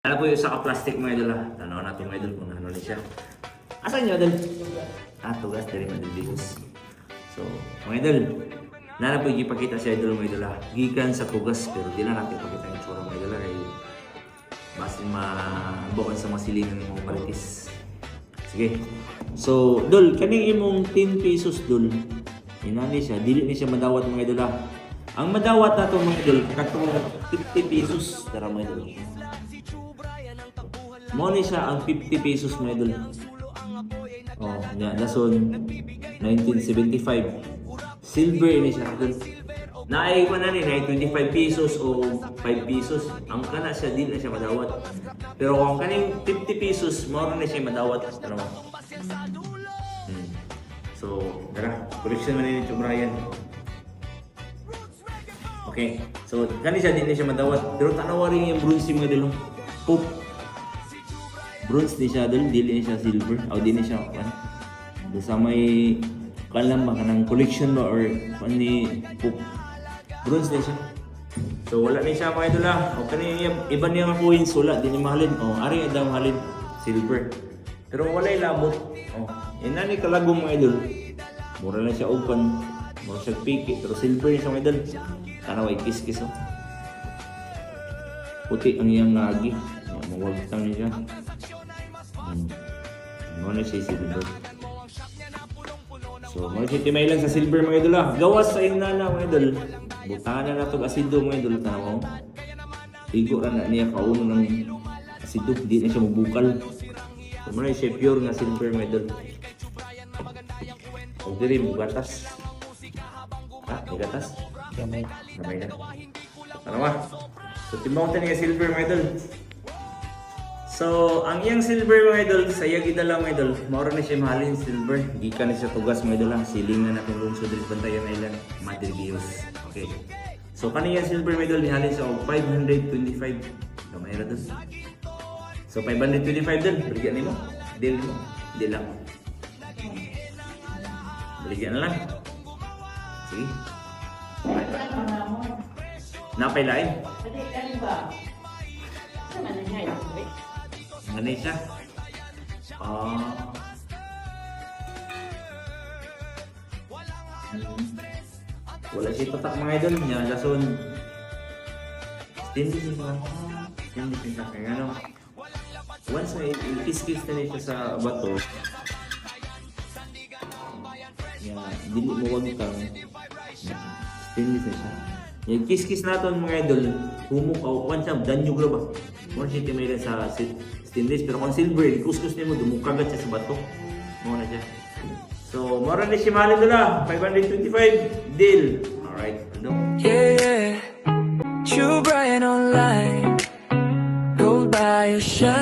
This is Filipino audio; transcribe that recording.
Alam ko yung isa ka-plastic mga idol ha. Tanaw natin mga idol kung ano na siya. Asan nyo idol? Tugas dari Madaligus. So, mga idol, nana po ipakita si idol mga idol ha. Gikan sa tugas pero di na natin ipakita yung tsura mga idol ha. Kaya basin mabukan sa mga silingan ng mga palitis. Sige. So, dol, kaning imong 10 pesos dol. Inani siya, dili ni siya madawat mga idol ha. Ang madawat na ito mga idol, katong 50 pesos. Tara mga idol. Money siya ang 50 pesos mga idol. Oh, yeah, dason 1975. Silver ini siya idol. Naay ko na ni 25 pesos o 5 pesos. Ang kana siya din na siya madawat. Pero kung kaning 50 pesos, more na siya madawat. Ano? So, tara, collection man ni Brian. Okay. So, kani siya din na siya madawat. Pero tanawa rin yung bronze mga idol. Pope. Bronze din siya doon, dili siya silver. O di siya doon sa may kalam ba kanang collection ba or ni Pope. Bronze din siya. So wala ni siya mga idol ha. O kani iba niya nga coins wala din ni mahalin. O ari daw mahalin silver. Pero wala labot. O ina ni kalagom mga idol. Mura lang siya open. Mura siya piki pero silver siya mga idol. Kana way kiss-kiss oh. Puti ang iyang lagi. Mawagtang niya. Ano siya silver. So, mag-sitimay lang sa silver mga idol ha. Gawas sa inana mga idol. Butangan na nato asido mga idol. Tanaw. Igo na niya kauno ng asido. Hindi na siya mabukal. So, muna siya pure nga silver mga idol. Huwag diri mo gatas. Ha? May gatas? Gamay. Gamay na. Tanaw. So, timbang tayo nga silver mga idol. So, ang iyang silver mga idol, sayag idala mga idol, maura na siya mahalin silver. Gikan na siya tugas mga idol, silingan natin lungsod din Bantayan Island, Madaligus. Okay. So, kaniyang silver mga idol, nihalin siya 525. Gamay na doon. So, 525 doon, baligyan mo. Deal mo. Deal lang. Baligyan na lang. Sige. Napay lain. Ganun siya. Wala siya patak mga idol niya. Lason. Stindi siya. Stindi siya. Kaya ano. Once na i-kiss-kiss na siya sa bato. Dili mo wag kang. Stindi siya. Yung kiss-kiss natin mga idol. Humok o kwan siya. Danyo ba? Muna siya timay sa stainless, pero kung silver, kuskus niya mo, dumukagat siya sa bato. Muna siya. So, mura na siya mahalin doon 525, deal. Alright, ano? Yeah, True Brian online. Gold by a shot.